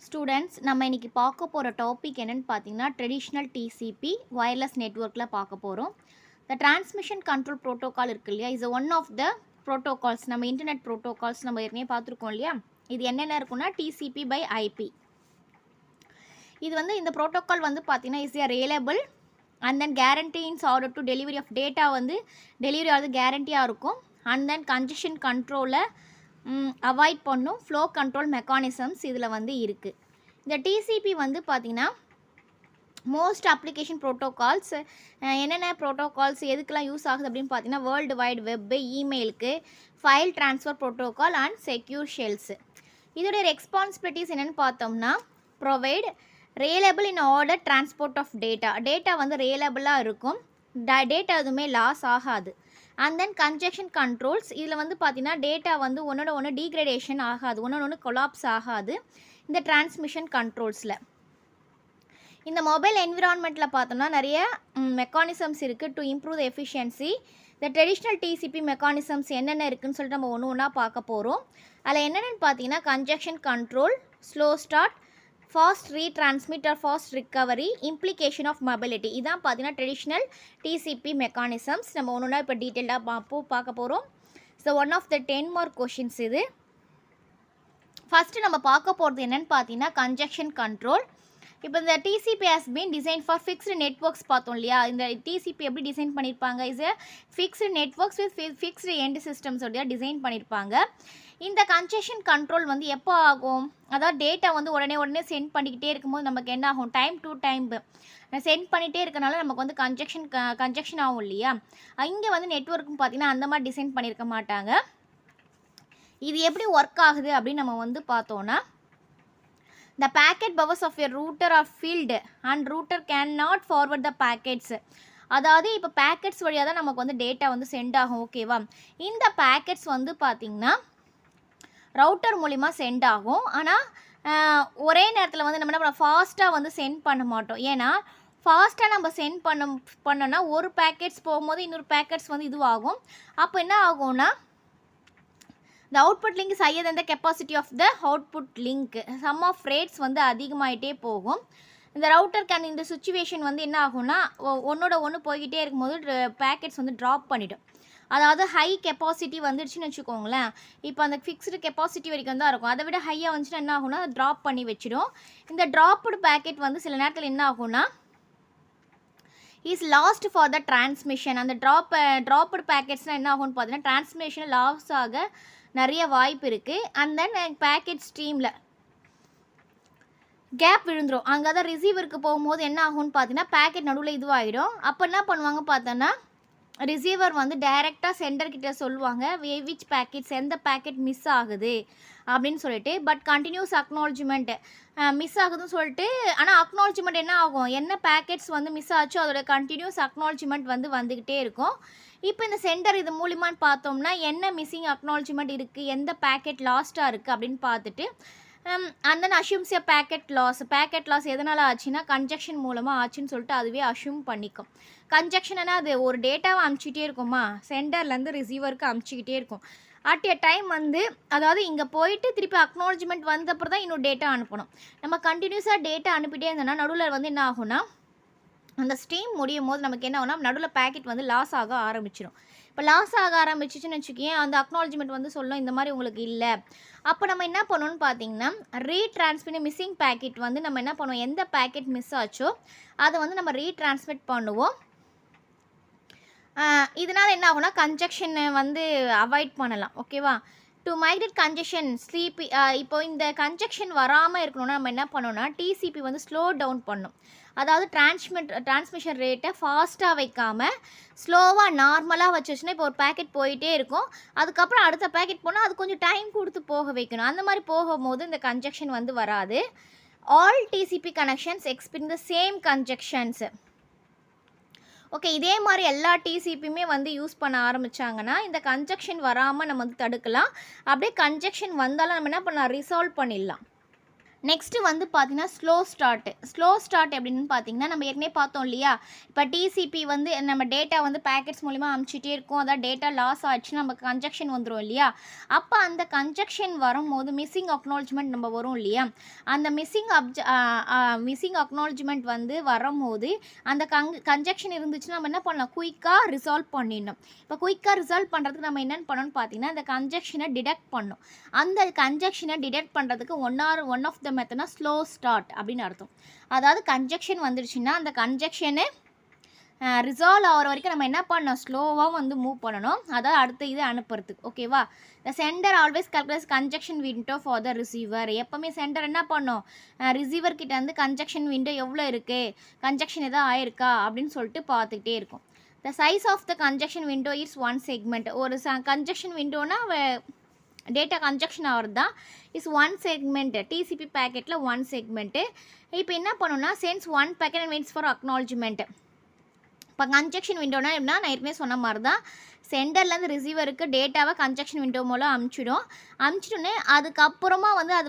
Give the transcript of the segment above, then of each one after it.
Students நம்ம இன்றைக்கி பார்க்க போகிற டாபிக் என்னென்னு பார்த்தீங்கன்னா ட்ரெடிஷ்னல் டிசிபி வயர்லெஸ் நெட்ஒர்க்கில் பார்க்க போகிறோம். த டிரான்ஸ்மிஷன் கண்ட்ரோல் ப்ரோட்டோகால் இருக்கு இல்லையா, is one of the protocols. நம்ம இன்டர்நெட் ப்ரோட்டோகால்ஸ் நம்ம ஏற்கனவே பார்த்துருக்கோம் இல்லையா. இது என்னென்ன இருக்குன்னா டிசிபி பை ஐபி. இது வந்து இந்த ப்ரோட்டோகால் வந்து பார்த்தீங்கன்னா is a reliable and then guarantee in order to delivery of data வந்து டெலிவரி ஆகுது கேரண்டியாக இருக்கும். அண்ட் தென் கன்ஜெஷன் கண்ட்ரோலை அவாய்ட் பண்ணும் ஃப்ளோ கண்ட்ரோல் மெக்கானிசம்ஸ் இதில் வந்து இருக்குது. இந்த டிசிபி வந்து பார்த்திங்கன்னா மோஸ்ட் அப்ளிகேஷன் ப்ரோட்டோகால்ஸ் என்னென்ன ப்ரோட்டோகால்ஸ் எதுக்கெல்லாம் யூஸ் ஆகுது அப்படின்னு பார்த்தீங்கன்னா வேர்ல்டு வைட் வெப்பு, இமெயிலுக்கு, file transfer protocol and secure shells. இதோடைய ரெஸ்பான்சிபிலிட்டிஸ் என்னென்னு பார்த்தோம்னா provide reliable in order transport of data வந்து ரியலபிளாக இருக்கும், டேட்டா எதுவுமே லாஸ் ஆகாது. அண்ட் தென் கன்ஜெக்ஷன் கண்ட்ரோல்ஸ், இதில் வந்து பார்த்தீங்கன்னா டேட்டா வந்து ஒன்றோட ஒன்று டீக்ரேடேஷன் ஆகாது, ஒன்று கொலாப்ஸ் ஆகாது இந்த டிரான்ஸ்மிஷன் கண்ட்ரோல்ஸில். இந்த மொபைல் என்விரான்மெண்ட்டில் பார்த்தோம்னா நிறைய மெக்கானிசம்ஸ் இருக்குது டு இம்ப்ரூவ் த எஃபிஷியன்சி. இந்த ட்ரெடிஷ்னல் டிசிபி மெக்கானிசம்ஸ் என்னென்ன இருக்குதுன்னு சொல்லிட்டு நம்ம ஒன்று ஒன்றா பார்க்க போகிறோம். அதில் என்னென்னு பார்த்தீங்கன்னா congestion control, slow start, fast retransmit or fast recovery, implication of mobility. இதான் பார்த்தீங்கன்னா ட்ரெடிஷ்னல் டிசிபி மெக்கானிசம்ஸ். நம்ம ஒன்றுனா இப்போ டீட்டெயிலாக பார்க்க போகிறோம். So one of the 10 mark questions இது. ஃபஸ்ட்டு நம்ம பார்க்க போகிறது என்னென்னு பார்த்தீங்கன்னா கன்ஜெக்ஷன் கண்ட்ரோல். இப்போ இந்த TCP has been design for fixed networks பார்த்தோம் இல்லையா. இந்த டிசிபி எப்படி டிசைன் பண்ணியிருப்பாங்க, is a fixed networks with fixed end சிஸ்டம்ஸோடைய டிசைன் பண்ணியிருப்பாங்க. இந்த கன்ஜெக்ஷன் கண்ட்ரோல் வந்து எப்போ ஆகும், அதாவது டேட்டா வந்து உடனே சென்ட் பண்ணிக்கிட்டே இருக்கும்போது நமக்கு என்ன ஆகும், டைம் டு டைம் சென்ட் பண்ணிகிட்டே இருக்கனால நமக்கு வந்து கன்ஜெக்ஷன் ஆகும் இல்லையா. இங்கே வந்து நெட்ஒர்க்கும் பார்த்திங்கன்னா அந்த மாதிரி டிசைன் பண்ணியிருக்க மாட்டாங்க. இது எப்படி ஒர்க் ஆகுது அப்படின்னு நம்ம வந்து பார்த்தோன்னா the packet buffers of your router are filled and router cannot forward the packets. அதாவது இப்போ பேக்கெட்ஸ் வழியாக தான் நமக்கு வந்து டேட்டா வந்து சென்ட் ஆகும், ஓகேவா. இந்த பேக்கெட்ஸ் வந்து பார்த்திங்கன்னா ரவுட்டர் மூலிமா சென்ட் ஆகும். ஆனால் ஒரே நேரத்தில் வந்து நம்ம என்ன ஃபாஸ்ட்டாக வந்து சென்ட் பண்ண மாட்டோம். ஏன்னா ஃபாஸ்ட்டாக நம்ம சென்ட் பண்ணோன்னா ஒரு பேக்கெட்ஸ் போகும்போது இன்னொரு பேக்கெட்ஸ் வந்து இதுவாகும். அப்போ என்ன ஆகும்னா the output link is higher than the capacity of the output link. Sum of rates வந்து அதிகமாகிட்டே போகும். இந்த ரவுட்டர் இந்த சுச்சுவேஷன் வந்து என்ன ஆகும்னா ஒன்றோட ஒன்று போய்கிட்டே இருக்கும்போது பேக்கெட்ஸ் வந்து ட்ராப் பண்ணிவிடும். அதாவது ஹை கெப்பாசிட்டி வந்துடுச்சுன்னு வச்சுக்கோங்களேன். இப்போ அந்த ஃபிக்ஸ்டு கெப்பாசிட்டி வரைக்கும் தான் இருக்கும். அதை விட ஹையாக வந்துச்சுன்னா என்ன ஆகும்னா அதை ட்ராப் பண்ணி வச்சிடும். இந்த ட்ராப்டு பேக்கெட் வந்து சில நேரத்தில் என்ன ஆகும்னா is last for the transmission. அந்த ட்ராப்டு பேக்கெட்ஸ்னால் என்ன ஆகும்னு பார்த்தீங்கன்னா டிரான்ஸ்மிஷன் லாஸ் ஆக நிறைய வாய்ப்பு இருக்குது. அண்ட் தென் பேக்கெட் ஸ்ட்ரீமில் கேப் விழுந்துடும். அங்கே தான் ரிசீவருக்கு போகும்போது என்ன ஆகும்னு பார்த்தீங்கன்னா பேக்கெட் நடுவில் இதுவாகிடும். அப்போ என்ன பண்ணுவாங்க பார்த்தோன்னா ரிசீவர் வந்து டைரெக்டாக சென்டர்கிட்ட சொல்லுவாங்க விச் பேக்கெட்ஸ் எந்த பேக்கெட் மிஸ் ஆகுது அப்படின்னு சொல்லிட்டு. பட் கண்டினியூஸ் அக்னாலஜ்மெண்ட் மிஸ் ஆகுதுன்னு சொல்லிட்டு, ஆனால் அக்னாலஜ்மெண்ட் என்ன ஆகும், என்ன பேக்கெட்ஸ் வந்து மிஸ் ஆச்சோ அதோட கண்டினியூஸ் அக்னாலஜ்மெண்ட் வந்து வந்துக்கிட்டே இருக்கும். இப்போ இந்த சென்டர் இது மூலிமான்னு பார்த்தோம்னா என்ன மிஸ்ஸிங் அக்னாலஜ்மெண்ட் இருக்குது, எந்த பேக்கெட் லாஸ்ட்டாக இருக்குது அப்படின்னு பார்த்துட்டு அந்த அஷ்யூம்ஸ் எ பேக்கெட் லாஸ் எதனால் ஆச்சுன்னா கன்ஜெக்ஷன் மூலமாக ஆச்சுன்னு சொல்லிட்டு அதுவே அஷ்யூம் பண்ணிக்கும். கன்ஜெக்ஷன்னா அது ஒரு டேட்டாவை அமுச்சிக்கிட்டே இருக்குமா, சென்டர்லேருந்து ரிசீவருக்கு அமுச்சிக்கிட்டே இருக்கும். அட் எ டைம் வந்து அதாவது இங்கே போயிட்டு திருப்பி அக்னாலஜ்மெண்ட் வந்தப்பறம் தான் இன்னொரு டேட்டா அனுப்பணும். நம்ம கண்டினியூஸாக டேட்டா அனுப்பிட்டே இருந்தோம்னா நடுவில் வந்து என்ன ஆகும்னா அந்த ஸ்ட்ரீம் முடியும் போது நமக்கு என்ன ஆகும்னா நடுவில் பேக்கெட் வந்து லாஸ் ஆக ஆரம்பிச்சிடும். இப்போ லாஸ் ஆக ஆரம்பிச்சிச்சுன்னு வச்சுக்கேன், அந்த அக்னாலஜ்மெண்ட் வந்து சொல்லும் இந்த மாதிரி உங்களுக்கு இல்லை. அப்போ நம்ம என்ன பண்ணணும்னு பார்த்தீங்கன்னா ரீட்ரான்ஸ்மிட் மிஸ்ஸிங் பேக்கெட் வந்து நம்ம என்ன பண்ணுவோம், எந்த பேக்கெட் மிஸ் ஆச்சோ அதை வந்து நம்ம ரீட்ரான்ஸ்மிட் பண்ணுவோம். இதனால் என்ன ஆகும்னா கன்ஜெக்ஷனை வந்து அவாய்ட் பண்ணலாம், ஓகேவா. டு மைக்ரேட் கன்ஜெக்ஷன் ஸ்லீப்பி, இப்போ இந்த கன்ஜெக்ஷன் வராமல் இருக்கணும்னா நம்ம என்ன பண்ணோம்னா டிசிபி வந்து ஸ்லோ டவுன் பண்ணும். அதாவது டிரான்ஸ்மிஷன் ரேட்டை ஃபாஸ்ட்டாக வைக்காமல் ஸ்லோவாக நார்மலாக வச்சுச்சுன்னா இப்போ ஒரு பேக்கெட் போயிட்டே இருக்கும், அதுக்கப்புறம் அடுத்த பேக்கெட் போனால் அது கொஞ்சம் டைம் கொடுத்து போக வைக்கணும். அந்த மாதிரி போகும்போது இந்த கன்ஜெக்ஷன் வந்து வராது. All TCP connections experience the same congestions. Okay, இதே மாதிரி எல்லா டிசிபியுமே வந்து யூஸ் பண்ண ஆரம்பித்தாங்கன்னா இந்த கன்ஜெக்ஷன் வராமல் நம்ம வந்து தடுக்கலாம். அப்படியே கன்ஜெக்ஷன் வந்தாலும் நம்ம என்ன பண்ணலாம், ரிசால்வ் பண்ணிடலாம். நெக்ஸ்ட்டு வந்து பார்த்தீங்கன்னா ஸ்லோ ஸ்டார்ட் எப்படின்னு பார்த்தீங்கன்னா நம்ம ஏற்கனவே பார்த்தோம் இல்லையா, இப்போ டிசிபி வந்து நம்ம டேட்டா வந்து பேக்கெட்ஸ் மூலிமா அனுப்பிச்சிட்டே இருக்கும், அதான் டேட்டா லாஸ் ஆச்சுன்னா நமக்கு கன்ஜெக்ஷன் வந்துடும் இல்லையா, அப்போ அந்த கன்ஜெக்ஷன் வரும்போது மிஸ்ஸிங் அக்னாலஜ்மெண்ட் நம்ம வரும் இல்லையா, அந்த மிஸ்ஸிங் அக்னாலஜ்மெண்ட் வந்து வரும்போது அந்த கன்ஜெக்ஷன் இருந்துச்சுன்னா நம்ம என்ன பண்ணலாம், குயிக்காக ரிசால்வ் பண்ணிடணும். இப்போ குயிக்காக ரிசால்வ் பண்ணுறதுக்கு நம்ம என்னென்னு பண்ணணும்னு பார்த்தீங்கன்னா அந்த கன்ஜெக்ஷனை டிடெக்ட் பண்ணணும். அந்த கன்ஜெக்ஷனை டிடெக்ட் பண்ணுறதுக்கு ஒன் ஆஃப் த மெத்தட்னா ஸ்லோ ஸ்டார்ட் அப்படின்னு அர்த்தம். அதாவது கன்ஜெக்ஷன் வந்துருச்சுன்னா அந்த கன்ஜெக்ஷனு ரிசால்வ் ஆகிற வரைக்கும் நம்ம என்ன பண்ணணும், ஸ்லோவாக வந்து மூவ் பண்ணணும். அதாவது அடுத்த இது அனுப்புறதுக்கு. ஓகேவா, the sender always calculates congestion window for the receiver. எப்போவுமே சென்டர் என்ன பண்ணணும், ரிசீவர் கிட்ட வந்து கன்ஜெக்ஷன் விண்டோ எவ்வளோ இருக்குது, கன்ஜெக்ஷன் எதாவது ஆயிருக்கா அப்படின்னு சொல்லிட்டு பார்த்துக்கிட்டே இருக்கும். The size of the congestion window is one segment. ஒரு கன்ஜெக்ஷன் விண்டோனா டேட்டா கன்ஜெக்ஷன் ஆகிறது தான் இஸ் ஒன் செக்மெண்ட்டு. டிசிபி பேக்கெட்டில் ஒன் செக்மெண்ட்டு. இப்போ என்ன பண்ணணும்னா sends one packet and waits for acknowledgement. இப்போ கன்ஜெக்ஷன் விண்டோனா எப்படின்னா நான் ஏற்கனவே சொன்ன மாதிரி தான், சென்டர்லேருந்து ரிசீவருக்கு டேட்டாவை கன்ஜெக்ஷன் விண்டோ மூலம் அனுப்பிச்சிட்டோன்னே அதுக்கப்புறமா வந்து அது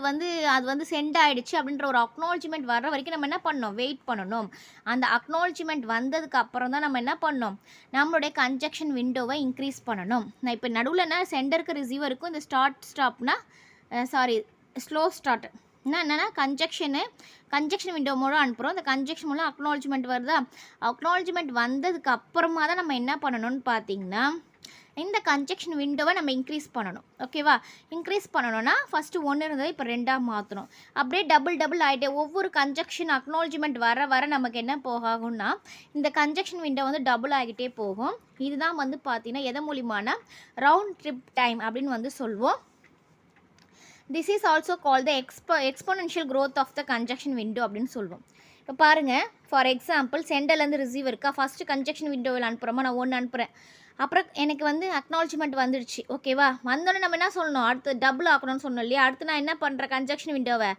வந்து சென்ட் ஆகிடுச்சு அப்படின்ற ஒரு அக்னாலஜ்மெண்ட் வர்ற வரைக்கும் நம்ம என்ன பண்ணணும், வெயிட் பண்ணணும். அந்த அக்னாலஜ்மெண்ட் வந்ததுக்கு அப்புறம் தான் நம்ம என்ன பண்ணணும், நம்மளுடைய கன்ஜெக்ஷன் விண்டோவை இன்க்ரீஸ் பண்ணணும். நான் இப்போ நடுவில் என்ன சென்டருக்கு ரிசீவருக்கும் இந்த ஸ்லோ ஸ்டார்ட் என்னென்னா கன்ஜெக்ஷன் விண்டோ மூலம் அனுப்புகிறோம். அந்த கன்ஜெக்ஷன் மூலம் அக்னாலஜ்மெண்ட் வருதா, அக்னாலஜ்மெண்ட் வந்ததுக்கு அப்புறமா தான் நம்ம என்ன பண்ணணும்னு பார்த்தீங்கன்னா இந்த கன்ஜெக்ஷன் விண்டோவை நம்ம இன்க்ரீஸ் பண்ணணும். ஓகேவா, இன்க்ரீஸ் பண்ணணும்னா ஃபஸ்ட்டு 1 இருந்தது இப்போ 2ஆக மாற்றணும். அப்படியே டபுள் ஆகிட்டே ஒவ்வொரு கன்ஜெக்ஷன் அக்னாலஜ்மெண்ட் வர நமக்கு என்ன போகும்னா இந்த கன்ஜெக்ஷன் விண்டோ வந்து டபுள் ஆகிட்டே போகும். இதுதான் வந்து பார்த்தீங்கன்னா எதை மூலியமான ரவுண்ட் ட்ரிப் டைம் அப்படின்னு வந்து சொல்வோம். This is also call the exponential growth of the congestion window அப்படின்னு சொல்லுவோம். இப்போ பாருங்கள், ஃபார் எக்ஸாம்பிள் சென்டர்லேருந்து ரிசீவருக்கா ஃபஸ்ட்டு கன்ஜெக்ஷன் விண்டோவில் அனுப்புகிறோமா, நான் 1 அனுப்புகிறேன். அப்புறம் எனக்கு வந்து அக்னாலஜ்மெண்ட் வந்துடுச்சு. ஓகேவா, வந்தோடனே நம்ம என்ன சொல்லணும், அடுத்து டபுள் ஆக்கணும்னு சொன்னோம் இல்லையா, அடுத்து நான் என்ன பண்ணுறேன், கன்ஜெக்ஷன் விண்டோவை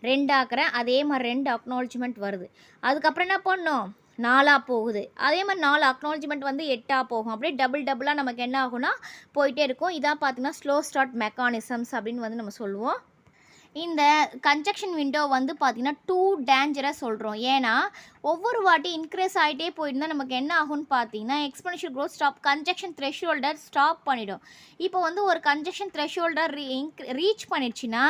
2 ஆக்குறேன். அதே மாதிரி 2 அக்னாலஜ்மெண்ட் வருது. அதுக்கப்புறம் என்ன பண்ணணும், 4ஆக போகுது. அதே மாதிரி 4 அக்னாலஜ்மெண்ட் வந்து 8ஆக போகும். அப்படியே டபுளாக நமக்கு என்ன ஆகும்னா போயிட்டே இருக்கும். இதான் பார்த்தீங்கன்னா ஸ்லோ ஸ்டார்ட் மெக்கானிசம்ஸ் அப்படின்னு வந்து நம்ம சொல்லுவோம். இந்த கன்ஜெக்ஷன் விண்டோ வந்து பார்த்திங்கன்னா டூ டேஞ்சரஸ் சொல்கிறோம். ஏன்னா ஒவ்வொரு வாட்டி இன்க்ரீஸ் ஆகிட்டே போயிருந்தால் நமக்கு என்ன ஆகும்னு பார்த்தீங்கன்னா exponential growth stop, congestion threshold stop பண்ணிடும். இப்போ வந்து ஒரு கன்ஜெக்ஷன் த்ரெஷ்ஹோல்டர் ரீச் பண்ணிடுச்சுன்னா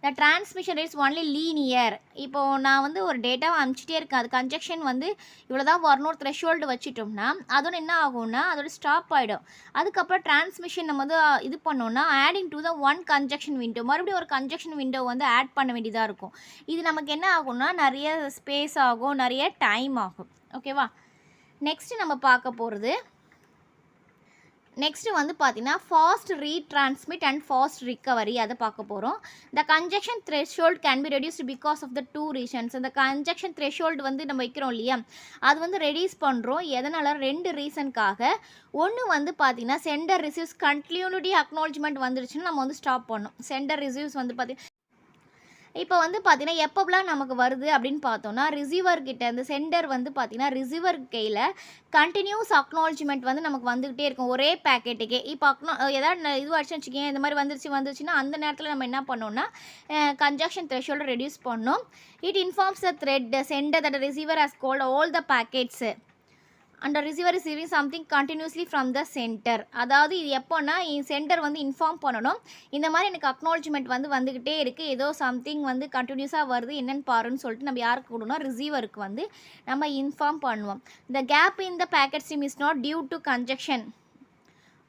the transmission rates only linear. இப்போது நான் வந்து ஒரு டேட்டாவை அனுப்பிச்சிட்டே இருக்கேன், அது கன்ஜெக்ஷன் வந்து இவ்வளோ தான் வரணும், ஒரு த்ரெஷ்ஹோல்டு வச்சுட்டோம்னா அதோட என்ன ஆகும்னா அதோட ஸ்டாப் ஆகிடும். அதுக்கப்புறம் டிரான்ஸ்மிஷன் நம்ம வந்து இது பண்ணோம்னா adding to the one conjunction window, மறுபடியும் ஒரு கன்ஜெக்ஷன் விண்டோ வந்து ஆட் பண்ண வேண்டியதாக இருக்கும். இது நமக்கு என்ன ஆகும்னா நிறைய ஸ்பேஸ் ஆகும், நிறைய டைம் ஆகும். ஓகேவா, நெக்ஸ்ட்டு நம்ம பார்க்க போகிறது நெக்ஸ்ட்டு வந்து பார்த்தீங்கன்னா fast retransmit and fast recovery, அதை பார்க்க போகிறோம். The congestion threshold can be reduced because of the 2 reasons. அந்த கன்ஜெக்ஷன் த்ரெஷ்ஹோல்டு வந்து நம்ம வைக்கிறோம் இல்லையா, அது வந்து ரெடியூஸ் பண்ணுறோம். எதனால், 2 ரீசனுக்காக. ஒன்று வந்து பார்த்தீங்கன்னா சென்டர் ரிசீவ்ஸ் கண்டினியூட்டி அக்னாலஜ்மெண்ட் வந்துருச்சுன்னா நம்ம வந்து ஸ்டாப் பண்ணோம். சென்டர் ரிசீவ்ஸ் வந்து பார்த்தீங்கன்னா இப்போ வந்து பார்த்தீங்கன்னா எப்போலாம் நமக்கு வருது அப்படின்னு பார்த்தோன்னா ரிசீவர்கிட்ட இந்த சென்டர் வந்து பார்த்தீங்கன்னா ரிசீவர் கையில் கண்டினியூஸ் அக்னாலஜ்மெண்ட் வந்து நமக்கு வந்துக்கிட்டே இருக்கும் ஒரே பேக்கெட்டுக்கே. இப்போ ஏதாவது இது ஆச்சுன்னு வச்சுக்கேன், இந்த மாதிரி வந்துருச்சுன்னா அந்த நேரத்தில் நம்ம என்ன பண்ணோம்னா கன்ஜெக்ஷன் த்ரெஷ்ஹோல்டை ரெடியூஸ் பண்ணோம். It informs the thread centre that receiver has called all the packets and receiver is receiving something continuously from the centre. அதாவது இது எப்போன்னா சென்டர் வந்து இன்ஃபார்ம் பண்ணணும், இந்த மாதிரி எனக்கு அக்னாலஜ்மெண்ட் வந்து வந்துக்கிட்டே இருக்குது, ஏதோ சம்திங் வந்து கண்டினியூஸாக வருது என்னென்னு பாருன்னு சொல்லிட்டு நம்ம யாருக்கு கொடுனா ரிசீவருக்கு வந்து நம்ம இன்ஃபார்ம் பண்ணுவோம். The gap in the packet stream is not due to congestion.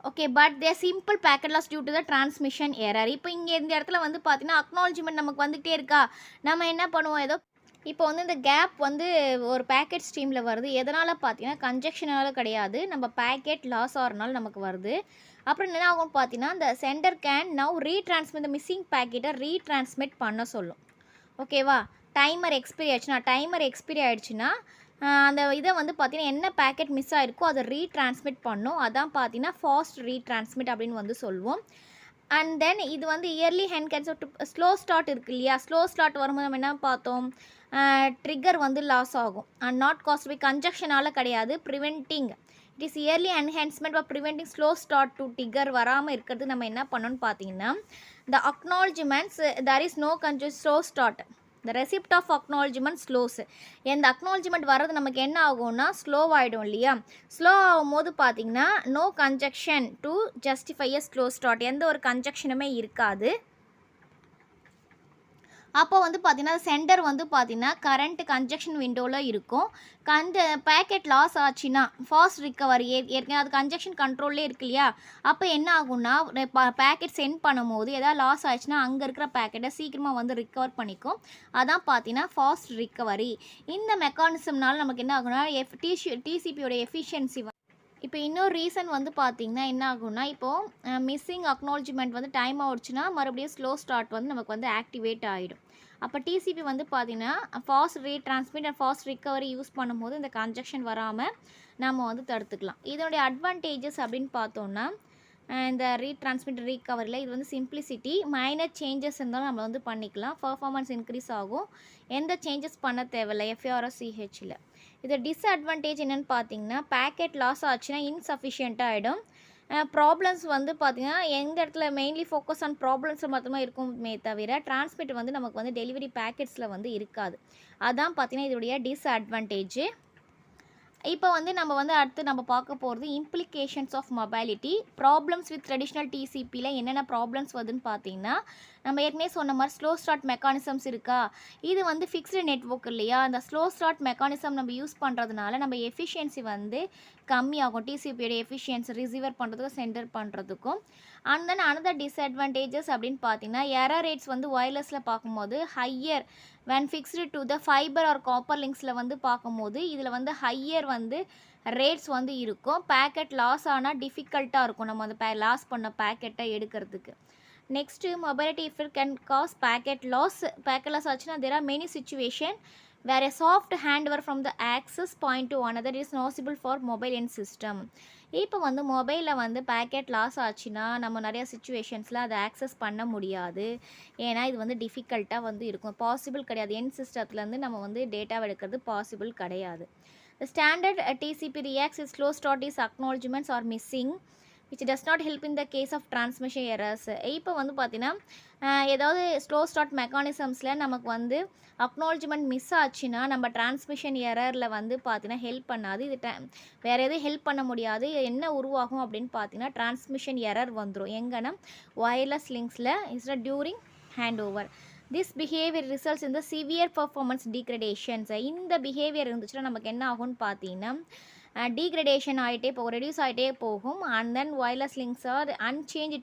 Okay, but they simple packet loss due to the transmission error. இப்போ இங்கே இந்த இடத்துல வந்து பார்த்தீங்கன்னா அக்னாலஜ்மெண்ட் நமக்கு வந்துகிட்டே இருக்கா, நம்ம என்ன பண்ணுவோம், ஏதோ இப்போ வந்து இந்த கேப் வந்து ஒரு பேக்கெட் ஸ்ட்ரீமில் வருது. எதனால் பார்த்தீங்கன்னா கன்ஜெக்ஷனால் கிடையாது, நம்ம பேக்கெட் லாஸ் ஆகிறனால நமக்கு வருது. அப்புறம் என்ன ஆகும்னு பார்த்தீங்கன்னா இந்த sender can now retransmit the missing பேக்கெட்டை ரீட்ரான்ஸ்மிட் பண்ண சொல்லும். ஓகேவா, டைமர் எக்ஸ்பிரி ஆகிடுச்சுன்னா அந்த இதை வந்து பார்த்தீங்கன்னா என்ன பேக்கெட் மிஸ் ஆகிருக்கோ அதை ரீட்ரான்ஸ்மிட் பண்ணும். அதான் பார்த்தீங்கன்னா ஃபாஸ்ட் ரீட்ரான்ஸ்மிட் அப்படின்னு வந்து சொல்லுவோம். அண்ட் தென் இது வந்து early hand cancel slow start இருக்குது இல்லையா, ஸ்லோ ஸ்டார்ட் வரும்போது நம்ம என்ன பார்த்தோம், ட்ரிகர் வந்து லாஸ் ஆகும். அண்ட் நாட் காஸ்ட் பை கன்ஜெக்ஷனால் கிடையாது, preventing it is early enhancement for preventing slow start to trigger வராமல் இருக்கிறது நம்ம என்ன பண்ணோன்னு பார்த்தீங்கன்னா the acknowledgements there is no slow start the receipt of acknowledgement slows. இந்த acknowledgement வர்றது நமக்கு என்ன ஆகும்னா ஸ்லோவாகிடும் இல்லையா. ஸ்லோ ஆகும்போது பார்த்தீங்கன்னா no congestion to justify a slow start, எந்த ஒரு கன்ஜெக்ஷனுமே இருக்காது. அப்போ வந்து பார்த்தீங்கன்னா சென்டர் வந்து பார்த்தீங்கன்னா கரண்ட் கன்ஜெக்ஷன் விண்டோவில் இருக்கும். பேக்கெட் லாஸ் ஆச்சுன்னா ஃபாஸ்ட் ரிக்கவரி ஏற்கனவே அது கன்ஜெக்ஷன் கண்ட்ரோல்லே இருக்கு இல்லையா. அப்போ என்ன ஆகும்னா பேக்கெட் சென்ட் பண்ணும்போது எதாவது லாஸ் ஆச்சுன்னா அங்கே இருக்கிற பேக்கெட்டை சீக்கிரமாக வந்து ரிக்கவர் பண்ணிக்கும். அதான் பார்த்தீங்கன்னா ஃபாஸ்ட் ரிக்கவரி. இந்த மெக்கானிசம்னால நமக்கு என்ன ஆகும்னா டிசிபியோட எஃபிஷியன்சி. இப்போ இன்னொரு ரீசன் வந்து பார்த்தீங்கன்னா என்ன ஆகும்னா, இப்போது மிஸ்ஸிங் அக்னாலஜ்மெண்ட் வந்து டைம் ஆகிடுச்சுன்னா மறுபடியும் ஸ்லோ ஸ்டார்ட் வந்து நமக்கு வந்து ஆக்டிவேட் ஆகிடும். அப்போ டிசிபி வந்து பார்த்தீங்கன்னா fast retransmit and fast recovery use பண்ணும்போது இந்த கன்ஜெக்ஷன் வராமல் நம்ம வந்து தடுத்துக்கலாம். இதனுடைய அட்வான்டேஜஸ் அப்படின்னு பார்த்தோன்னா, இந்த ரீட்ரான்ஸ்மிட் ரீகவரியில் இது வந்து சிம்பிளிசிட்டி, மைனர் சேஞ்சஸ் இருந்தாலும் நம்ம வந்து பண்ணிக்கலாம். பர்ஃபார்மன்ஸ் இன்க்ரீஸ் ஆகும். எந்த சேஞ்சஸ் பண்ண தேவையில்லை எஃப்ஏஆர்எஸ்சிஹெச்சில். இது டிஸ்அட்வான்டேஜ் என்னென்னு பார்த்தீங்கன்னா, பேக்கெட் லாஸ் ஆச்சுன்னா இன்சஃபிஷியண்ட்டாக ஆகிடும். ப்ராப்ளம்ஸ் வந்து பார்த்திங்கன்னா எந்த இடத்துல மெயின்லி ஃபோக்கஸ் ஆன் ப்ராப்ளம்ஸில் மட்டுமே இருக்குமே தவிர டிரான்ஸ்மிட் வந்து நமக்கு வந்து டெலிவரி பேக்கெட்ஸில் வந்து இருக்காது. அதான் பார்த்திங்கன்னா இதோடைய டிஸ்அட்வான்டேஜ். இப்போ வந்து நம்ம வந்து அடுத்து நம்ம பார்க்க போகிறது implications of mobility. Problems with traditional டிசிபியில் என்னென்ன ப்ராப்ளம்ஸ் வருதுன்னு பார்த்தீங்கன்னா, நம்ம ஏற்கனவே சொன்ன மாதிரி ஸ்லோ ஸ்டார்ட் மெக்கானிசம்ஸ் இருக்கா. இது வந்து ஃபிக்ஸ்டு நெட்வொர்க் இல்லையா. அந்த ஸ்லோ ஸ்டார்ட் மெக்கானிசம் நம்ம யூஸ் பண்ணுறதுனால நம்ம எஃபிஷியன்சி வந்து கம்மியாகும். டிசிபியோட எஃபிஷியன்சி ரிசீவர் பண்ணுறதுக்கும் சென்டர் பண்ணுறதுக்கும். அண்ட் தென் அனதர் டிஸ்அட்வான்டேஜஸ் அப்படின்னு பார்த்தீங்கன்னா, எரர் ரேட்ஸ் வந்து ஒயர்லெஸில் பார்க்கும்போது higher when fixed to the fiber or copper linksல வந்து பார்க்கும்போது இதில் வந்து ஹையர் வந்து ரேட்ஸ் வந்து இருக்கும். பேக்கெட் லாஸ் ஆனால் டிஃபிகல்ட்டாக இருக்கும் நம்ம அந்த லாஸ் பண்ண பேக்கெட்டை எடுக்கிறதுக்கு. Next mobility effect can cause packet loss. Packet loss ஆச்சுன்னா there are many situation where a soft handover from the access point to another is possible for mobile end system. இப்போ வந்து மொபைலில் வந்து பேக்கெட் லாஸ் ஆச்சுன்னா நம்ம நிறையா சுச்சுவேஷன்ஸில் அதை access பண்ண முடியாது. ஏன்னா இது வந்து டிஃபிகல்ட்டாக வந்து இருக்கும். பாசிபிள் கிடையாது. எண்ட் சிஸ்டத்துலேருந்து நம்ம வந்து டேட்டாவை எடுக்கிறது பாசிபிள் கிடையாது. The standard TCP reacts if slow start is acknowledgements are missing, which does not help in the case of transmission errors. இப்போ வந்து பார்த்தீங்கன்னா ஏதாவது ஸ்லோ ஸ்டார்ட் மெக்கானிசம்ஸில் நமக்கு வந்து அக்னாலஜ்மெண்ட் மிஸ் ஆச்சுன்னா நம்ம டிரான்ஸ்மிஷன் எரரில் வந்து பார்த்தீங்கன்னா ஹெல்ப் பண்ணாது. இது வேறு எதுவும் ஹெல்ப் பண்ண முடியாது. என்ன உருவாகும் அப்படின்னு பார்த்தீங்கன்னா டிரான்ஸ்மிஷன் எரர் வந்துடும். எங்கன்னா ஒயர்லெஸ் லிங்க்ஸில் instead during hand over. This behaviour results இந்த சிவியர் பர்ஃபார்மன்ஸ் டீக்ரடேஷன்ஸ். இந்த பிஹேவியர் இருந்துச்சுன்னா நமக்கு என்ன ஆகும்னு பார்த்தீங்கன்னா டீக்ரடேஷன் ஆகிட்டே போகும், ரெடியூஸ் ஆகிட்டே போகும். And then wireless links are unchanged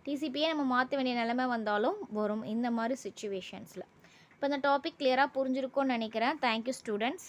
டிசிபியே நம்ம மாற்ற வேண்டிய நிலைமை வந்தாலும் வரும் இந்த மாதிரி சுச்சுவேஷன்ஸில். இப்போ இந்த டாபிக் கிளியராக புரிஞ்சிருக்கும்னு நினைக்கிறேன். Thank you students.